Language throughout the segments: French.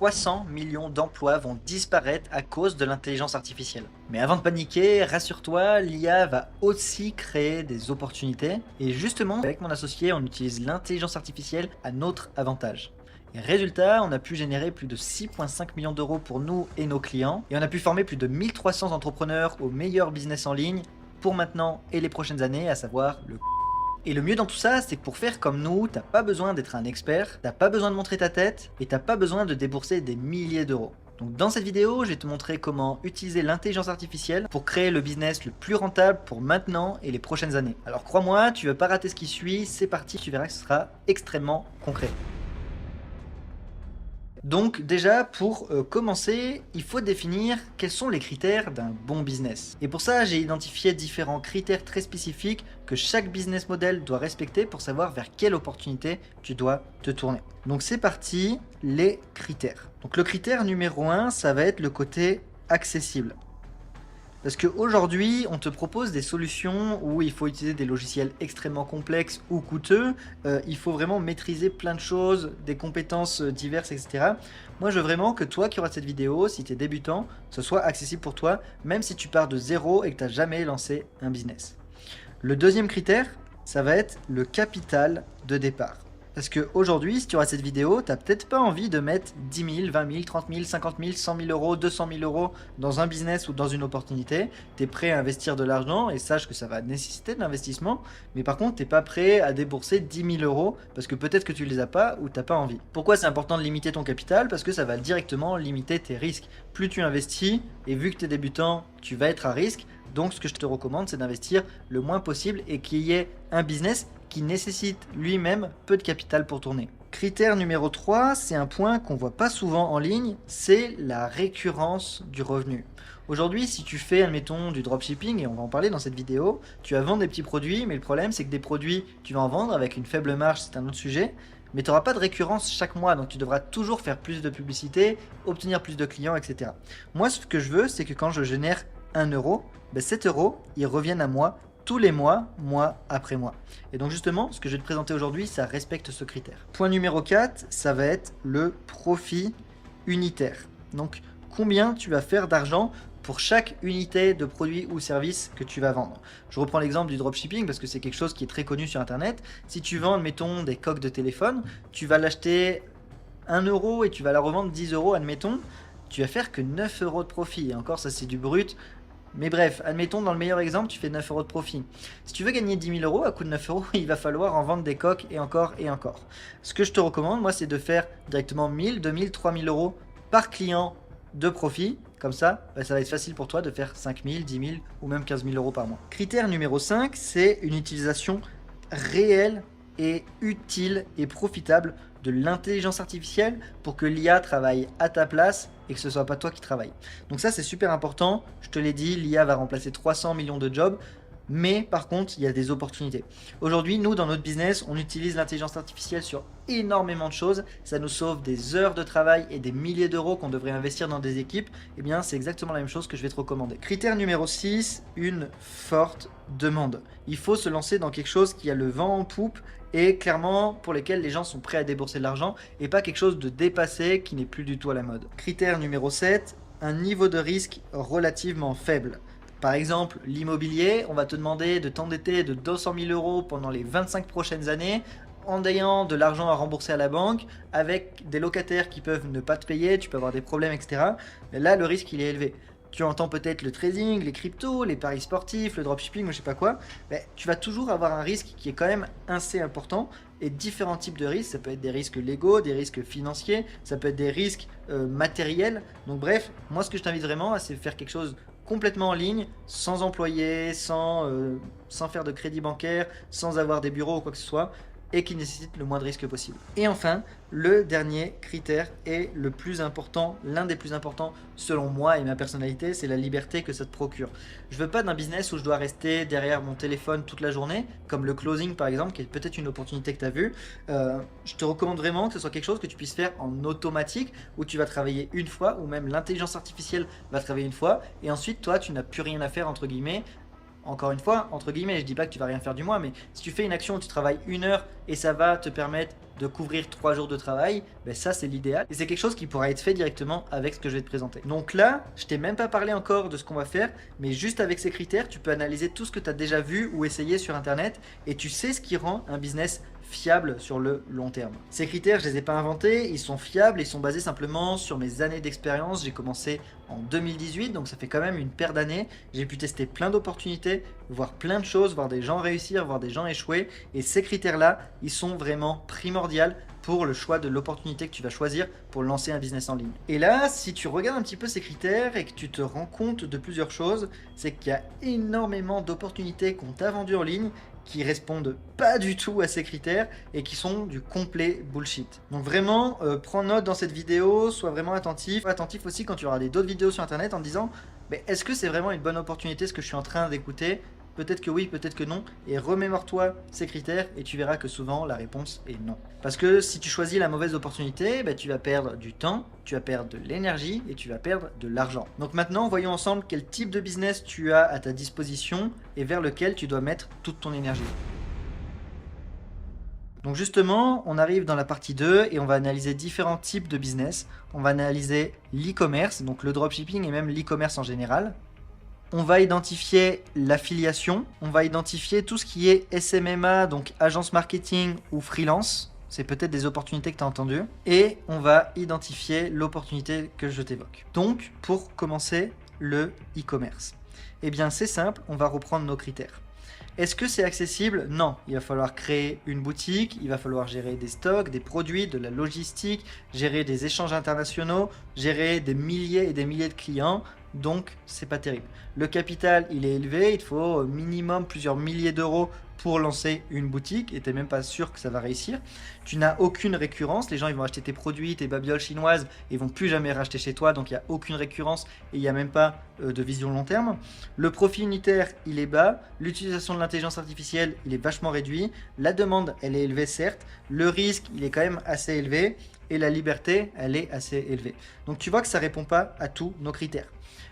300 millions d'emplois vont disparaître à cause de l'intelligence artificielle. Mais avant de paniquer, rassure-toi, l'IA va aussi créer des opportunités. Et justement, avec mon associé, on utilise l'intelligence artificielle à notre avantage. Et résultat, on a pu générer plus de 6,5 millions d'euros pour nous et nos clients. Et on a pu former plus de 1300 entrepreneurs au meilleur business en ligne pour maintenant et les prochaines années, à savoir le. Et le mieux dans tout ça, c'est que pour faire comme nous, t'as pas besoin d'être un expert, t'as pas besoin de montrer ta tête, et t'as pas besoin de débourser des milliers d'euros. Donc dans cette vidéo, je vais te montrer comment utiliser l'intelligence artificielle pour créer le business le plus rentable pour maintenant et les prochaines années. Alors crois-moi, tu vas pas rater ce qui suit, c'est parti, tu verras que ce sera extrêmement concret. Donc déjà, pour commencer, il faut définir quels sont les critères d'un bon business. Et pour ça, j'ai identifié différents critères très spécifiques que chaque business model doit respecter pour savoir vers quelle opportunité tu dois te tourner. Donc c'est parti, les critères. Donc le critère numéro 1, ça va être le côté accessible. Parce qu'aujourd'hui, on te propose des solutions où il faut utiliser des logiciels extrêmement complexes ou coûteux. Il faut vraiment maîtriser plein de choses, des compétences diverses, etc. Moi, je veux vraiment que toi qui auras cette vidéo, si tu es débutant, ce soit accessible pour toi, même si tu pars de zéro et que tu n'as jamais lancé un business. Le deuxième critère, ça va être le capital de départ. Parce qu'aujourd'hui, si tu auras cette vidéo, tu n'as peut-être pas envie de mettre 10 000, 20 000, 30 000, 50 000, 100 000 euros, 200 000 euros dans un business ou dans une opportunité. Tu es prêt à investir de l'argent et sache que ça va nécessiter de l'investissement. Mais par contre, tu n'es pas prêt à débourser 10 000 euros parce que peut-être que tu ne les as pas ou tu n'as pas envie. Pourquoi c'est important de limiter ton capital? Parce que ça va directement limiter tes risques. Plus tu investis et vu que tu es débutant, tu vas être à risque. Donc ce que je te recommande, c'est d'investir le moins possible et qu'il y ait un business qui nécessite lui-même peu de capital pour tourner. Critère numéro 3, c'est un point qu'on voit pas souvent en ligne, c'est la récurrence du revenu. Aujourd'hui, si tu fais, admettons, du dropshipping, et on va en parler dans cette vidéo, tu vas vendre des petits produits, mais le problème, c'est que des produits, tu vas en vendre avec une faible marge, c'est un autre sujet, mais tu n'auras pas de récurrence chaque mois, donc tu devras toujours faire plus de publicité, obtenir plus de clients, etc. Moi, ce que je veux, c'est que quand je génère 1 euro, ben 7 euros, ils reviennent à moi tous les mois, mois après mois. Et donc justement, ce que je vais te présenter aujourd'hui, ça respecte ce critère. Point numéro 4, ça va être le profit unitaire. Donc combien tu vas faire d'argent pour chaque unité de produit ou service que tu vas vendre. Je reprends l'exemple du dropshipping parce que c'est quelque chose qui est très connu sur internet. Si tu vends, admettons, des coques de téléphone, tu vas l'acheter 1 euro et tu vas la revendre 10 euros, admettons, tu vas faire que 9 euros de profit. Et encore, ça c'est du brut. Mais bref, admettons dans le meilleur exemple, tu fais 9 euros de profit. Si tu veux gagner 10 000 euros, à coût de 9 euros, il va falloir en vendre des coques et encore et encore. Ce que je te recommande, moi, c'est de faire directement 1000, 2000, 3000 euros par client de profit. Comme ça, ça va être facile pour toi de faire 5 000, 10 000 ou même 15 000 euros par mois. Critère numéro 5, c'est une utilisation réelle et utile et profitable de l'intelligence artificielle pour que l'IA travaille à ta place et que ce soit pas toi qui travaille. Donc ça c'est super important, je te l'ai dit, l'IA va remplacer 300 millions de jobs, mais par contre il y a des opportunités. Aujourd'hui nous dans notre business on utilise l'intelligence artificielle sur énormément de choses, ça nous sauve des heures de travail et des milliers d'euros qu'on devrait investir dans des équipes, et bien c'est exactement la même chose que je vais te recommander. Critère numéro 6, une forte demande. Il faut se lancer dans quelque chose qui a le vent en poupe et clairement pour lesquels les gens sont prêts à débourser de l'argent et pas quelque chose de dépassé qui n'est plus du tout à la mode. Critère numéro 7, un niveau de risque relativement faible. Par exemple, l'immobilier, on va te demander de t'endetter de 200 000 euros pendant les 25 prochaines années en ayant de l'argent à rembourser à la banque, avec des locataires qui peuvent ne pas te payer, tu peux avoir des problèmes, etc. Mais là, le risque, il est élevé. Tu entends peut-être le trading, les cryptos, les paris sportifs, le dropshipping, je sais pas quoi, mais tu vas toujours avoir un risque qui est quand même assez important et différents types de risques. Ça peut être des risques légaux, des risques financiers, ça peut être des risques matériels. Donc bref, moi ce que je t'invite vraiment, c'est de faire quelque chose complètement en ligne, sans employé, sans faire de crédit bancaire, sans avoir des bureaux ou quoi que ce soit, et qui nécessite le moins de risques possible. Et enfin, le dernier critère est le plus important, l'un des plus importants selon moi et ma personnalité, c'est la liberté que ça te procure. Je veux pas d'un business où je dois rester derrière mon téléphone toute la journée, comme le closing par exemple, qui est peut-être une opportunité que tu as vue. Je te recommande vraiment que ce soit quelque chose que tu puisses faire en automatique, où tu vas travailler une fois, ou même l'intelligence artificielle va travailler une fois, et ensuite toi tu n'as plus rien à faire entre guillemets, encore une fois, entre guillemets, je dis pas que tu vas rien faire du mois, mais si tu fais une action où tu travailles 1 heure et ça va te permettre de couvrir 3 jours de travail, ben ça c'est l'idéal. Et c'est quelque chose qui pourra être fait directement avec ce que je vais te présenter. Donc là, je t'ai même pas parlé encore de ce qu'on va faire, mais juste avec ces critères, tu peux analyser tout ce que tu as déjà vu ou essayé sur internet et tu sais ce qui rend un business fiable sur le long terme. Ces critères, je les ai pas inventés, ils sont fiables, ils sont basés simplement sur mes années d'expérience. J'ai commencé en 2018, donc ça fait quand même une paire d'années. J'ai pu tester plein d'opportunités, voir plein de choses, voir des gens réussir, voir des gens échouer. Et ces critères-là, ils sont vraiment primordiaux pour le choix de l'opportunité que tu vas choisir pour lancer un business en ligne. Et là, si tu regardes un petit peu ces critères et que tu te rends compte de plusieurs choses, c'est qu'il y a énormément d'opportunités qu'on t'a vendues en ligne qui répondent pas du tout à ces critères et qui sont du complet bullshit. Donc vraiment, prends note dans cette vidéo, sois vraiment attentif. Attentif aussi quand tu auras d'autres vidéos sur internet en te disant mais est-ce que c'est vraiment une bonne opportunité ce que je suis en train d'écouter? Peut-être que oui, peut-être que non. Et remémore-toi ces critères et tu verras que souvent la réponse est non. Parce que si tu choisis la mauvaise opportunité, tu vas perdre du temps, tu vas perdre de l'énergie et tu vas perdre de l'argent. Donc maintenant, voyons ensemble quel type de business tu as à ta disposition et vers lequel tu dois mettre toute ton énergie. Donc justement, on arrive dans la partie 2 et on va analyser différents types de business. On va analyser l'e-commerce, donc le dropshipping et même l'e-commerce en général. On va identifier l'affiliation, on va identifier tout ce qui est SMMA, donc agence marketing ou freelance. C'est peut-être des opportunités que tu as entendues. Et on va identifier l'opportunité que je t'évoque. Donc, pour commencer, le e-commerce. Eh bien, c'est simple, on va reprendre nos critères. Est-ce que c'est accessible? Non. Il va falloir créer une boutique, il va falloir gérer des stocks, des produits, de la logistique, gérer des échanges internationaux, gérer des milliers et des milliers de clients. Donc, c'est pas terrible. Le capital, il est élevé, il te faut au minimum plusieurs milliers d'euros pour lancer une boutique et tu n'es même pas sûr que ça va réussir. Tu n'as aucune récurrence, les gens ils vont acheter tes produits, tes babioles chinoises et ils vont plus jamais racheter chez toi, donc il n'y a aucune récurrence et il n'y a même pas de vision long terme. Le profit unitaire, il est bas, l'utilisation de l'intelligence artificielle, il est vachement réduit, la demande, elle est élevée certes, le risque, il est quand même assez élevé et la liberté, elle est assez élevée. Donc tu vois que ça ne répond pas à tous nos critères.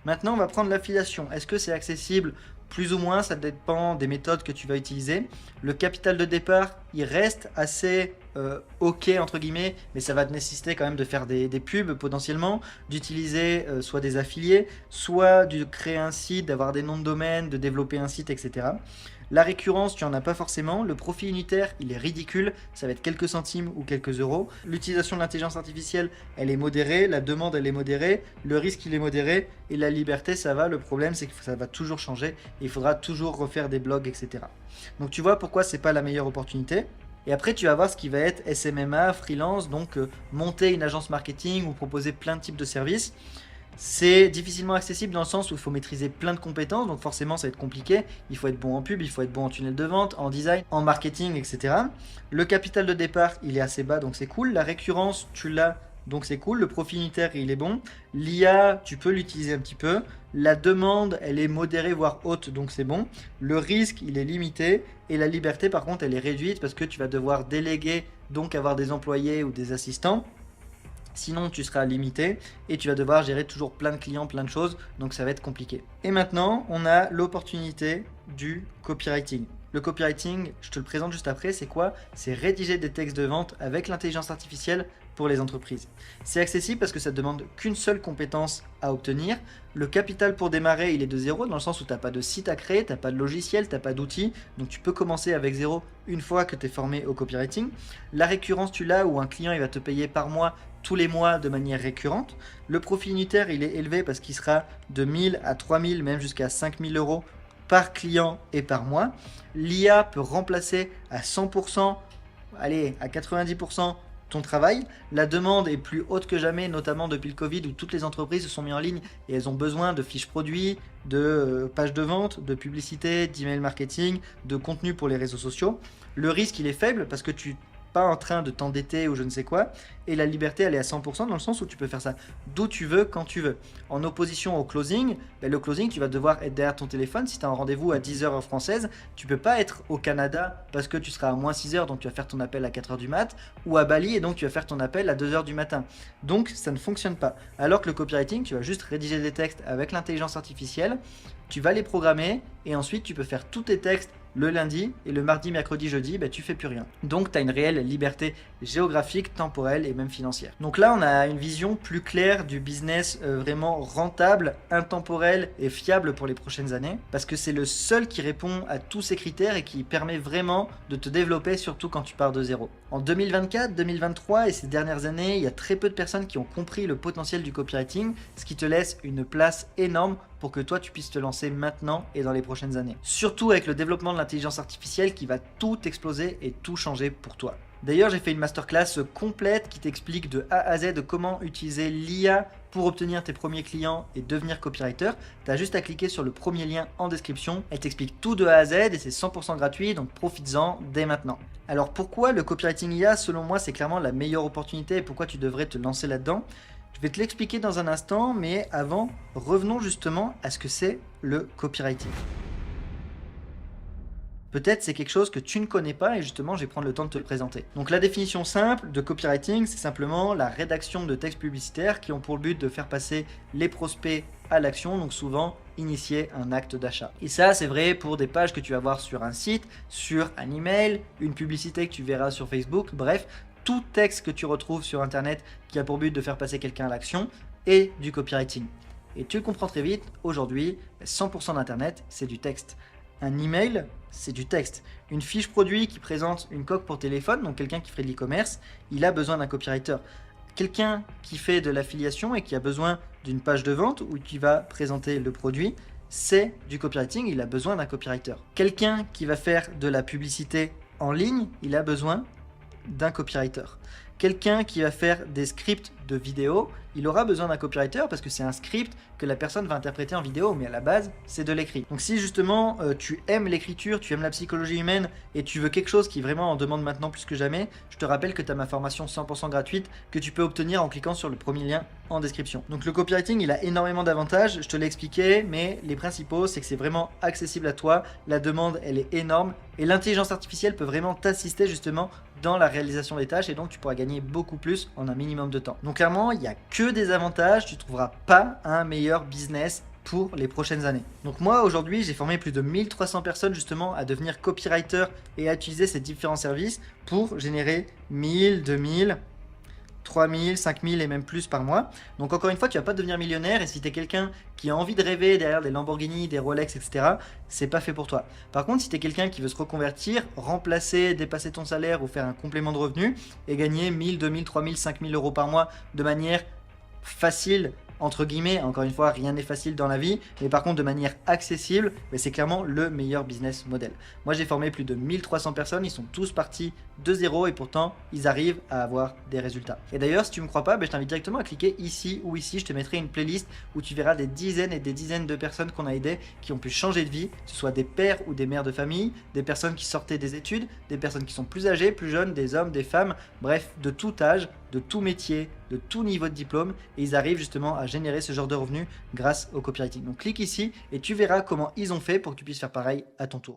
Maintenant, on va prendre l'affiliation. Est-ce que c'est accessible? Plus ou moins, ça dépend des méthodes que tu vas utiliser. Le capital de départ, il reste assez ok entre guillemets, mais ça va te nécessiter quand même de faire des pubs potentiellement, d'utiliser soit des affiliés, soit de créer un site, d'avoir des noms de domaine, de développer un site, etc. La récurrence, tu n'en as pas forcément. Le profit unitaire, il est ridicule. Ça va être quelques centimes ou quelques euros. L'utilisation de l'intelligence artificielle, elle est modérée. La demande, elle est modérée. Le risque, il est modéré. Et la liberté, ça va. Le problème, c'est que ça va toujours changer. Et il faudra toujours refaire des blogs, etc. Donc tu vois pourquoi c'est pas la meilleure opportunité. Et après, tu vas voir ce qui va être SMMA, freelance, donc monter une agence marketing ou proposer plein de types de services. C'est difficilement accessible dans le sens où il faut maîtriser plein de compétences, donc forcément ça va être compliqué. Il faut être bon en pub, il faut être bon en tunnel de vente, en design, en marketing, etc. Le capital de départ, il est assez bas, donc c'est cool. La récurrence, tu l'as, donc c'est cool. Le profit unitaire, il est bon. L'IA, tu peux l'utiliser un petit peu. La demande, elle est modérée, voire haute, donc c'est bon. Le risque, il est limité. Et la liberté, par contre, elle est réduite parce que tu vas devoir déléguer, donc avoir des employés ou des assistants. Sinon, tu seras limité et tu vas devoir gérer toujours plein de clients, plein de choses. Donc, ça va être compliqué. Et maintenant, on a l'opportunité du copywriting. Le copywriting, je te le présente juste après, c'est quoi? C'est rédiger des textes de vente avec l'intelligence artificielle pour les entreprises. C'est accessible parce que ça ne demande qu'une seule compétence à obtenir. Le capital pour démarrer, il est de zéro dans le sens où tu n'as pas de site à créer, tu n'as pas de logiciel, tu n'as pas d'outils. Donc tu peux commencer avec zéro une fois que tu es formé au copywriting. La récurrence, tu l'as où un client il va te payer par mois, tous les mois de manière récurrente. Le profit unitaire, il est élevé parce qu'il sera de 1000 à 3000, même jusqu'à 5000 euros par client et par mois. L'IA peut remplacer à 100%, allez, à 90% ton travail. La demande est plus haute que jamais, notamment depuis le Covid où toutes les entreprises se sont mises en ligne et elles ont besoin de fiches produits, de pages de vente, de publicité, d'email marketing, de contenu pour les réseaux sociaux. Le risque, il est faible parce que tu pas en train de t'endetter ou je ne sais quoi. Et la liberté, elle est à 100% dans le sens où tu peux faire ça d'où tu veux, quand tu veux. En opposition au closing, ben le closing, tu vas devoir être derrière ton téléphone. Si tu as un rendez-vous à 10h heure française, tu peux pas être au Canada parce que tu seras à moins 6h, donc tu vas faire ton appel à 4h du mat, ou à Bali et donc tu vas faire ton appel à 2h du matin. Donc ça ne fonctionne pas. Alors que le copywriting, tu vas juste rédiger des textes avec l'intelligence artificielle, tu vas les programmer et ensuite tu peux faire tous tes textes le lundi et le mardi, mercredi, jeudi, ben, tu fais plus rien. Donc tu as une réelle liberté géographique, temporelle et même financière. Donc là, on a une vision plus claire du business vraiment rentable, intemporel et fiable pour les prochaines années parce que c'est le seul qui répond à tous ces critères et qui permet vraiment de te développer, surtout quand tu pars de zéro. En 2024, 2023 et ces dernières années, il y a très peu de personnes qui ont compris le potentiel du copywriting, ce qui te laisse une place énorme pour que toi tu puisses te lancer maintenant et dans les prochaines années. Surtout avec le développement de l'intelligence artificielle qui va tout exploser et tout changer pour toi. D'ailleurs, j'ai fait une masterclass complète qui t'explique de A à Z de comment utiliser l'IA pour obtenir tes premiers clients et devenir copywriter. Tu as juste à cliquer sur le premier lien en description. Elle t'explique tout de A à Z et c'est 100% gratuit, donc profites-en dès maintenant. Alors pourquoi le copywriting IA, selon moi, c'est clairement la meilleure opportunité et pourquoi tu devrais te lancer là-dedans? Je vais te l'expliquer dans un instant, mais avant, revenons justement à ce que c'est le copywriting. Peut-être c'est quelque chose que tu ne connais pas et justement je vais prendre le temps de te le présenter. Donc la définition simple de copywriting, c'est simplement la rédaction de textes publicitaires qui ont pour le but de faire passer les prospects à l'action, donc souvent initier un acte d'achat. Et ça c'est vrai pour des pages que tu vas voir sur un site, sur un email, une publicité que tu verras sur Facebook, bref, tout texte que tu retrouves sur internet qui a pour but de faire passer quelqu'un à l'action est du copywriting. Et tu le comprends très vite, aujourd'hui 100% d'internet c'est du texte. Un email, c'est du texte. Une fiche produit qui présente une coque pour téléphone, donc quelqu'un qui ferait de l'e-commerce, il a besoin d'un copywriter. Quelqu'un qui fait de l'affiliation et qui a besoin d'une page de vente ou qui va présenter le produit, c'est du copywriting, il a besoin d'un copywriter. Quelqu'un qui va faire de la publicité en ligne, il a besoin d'un copywriter. Quelqu'un qui va faire des scripts de vidéo, il aura besoin d'un copywriter parce que c'est un script que la personne va interpréter en vidéo, mais à la base, c'est de l'écrit. Donc si justement tu aimes l'écriture, tu aimes la psychologie humaine et tu veux quelque chose qui vraiment en demande maintenant plus que jamais, je te rappelle que tu as ma formation 100% gratuite que tu peux obtenir en cliquant sur le premier lien en description. Donc le copywriting, il a énormément d'avantages, je te l'ai expliqué, mais les principaux, c'est que c'est vraiment accessible à toi, la demande, elle est énorme et l'intelligence artificielle peut vraiment t'assister justement dans la réalisation des tâches et donc tu pourras gagner beaucoup plus en un minimum de temps. Donc clairement, il n'y a que des avantages, tu ne trouveras pas un meilleur business pour les prochaines années. Donc moi aujourd'hui j'ai formé plus de 1300 personnes justement à devenir copywriter et à utiliser ces différents services pour générer 1000, 2000, 3000, 5000 et même plus par mois. Donc encore une fois, tu vas pas devenir millionnaire et si tu es quelqu'un qui a envie de rêver derrière des Lamborghini, des Rolex, etc., c'est pas fait pour toi. Par contre, si tu es quelqu'un qui veut se reconvertir, remplacer, dépasser ton salaire ou faire un complément de revenu et gagner 1000, 2000, 3000, 5000 euros par mois de manière facile, entre guillemets, encore une fois, rien n'est facile dans la vie, mais par contre de manière accessible, c'est clairement le meilleur business model. Moi j'ai formé plus de 1300 personnes, ils sont tous partis de zéro et pourtant ils arrivent à avoir des résultats. Et d'ailleurs si tu me crois pas, je t'invite directement à cliquer ici ou ici, je te mettrai une playlist où tu verras des dizaines et des dizaines de personnes qu'on a aidées qui ont pu changer de vie, que ce soit des pères ou des mères de famille, des personnes qui sortaient des études, des personnes qui sont plus âgées, plus jeunes, des hommes, des femmes, bref, de tout âge, de tout métier, de tout niveau de diplôme et ils arrivent justement à générer ce genre de revenus grâce au copywriting. Donc clique ici et tu verras comment ils ont fait pour que tu puisses faire pareil à ton tour.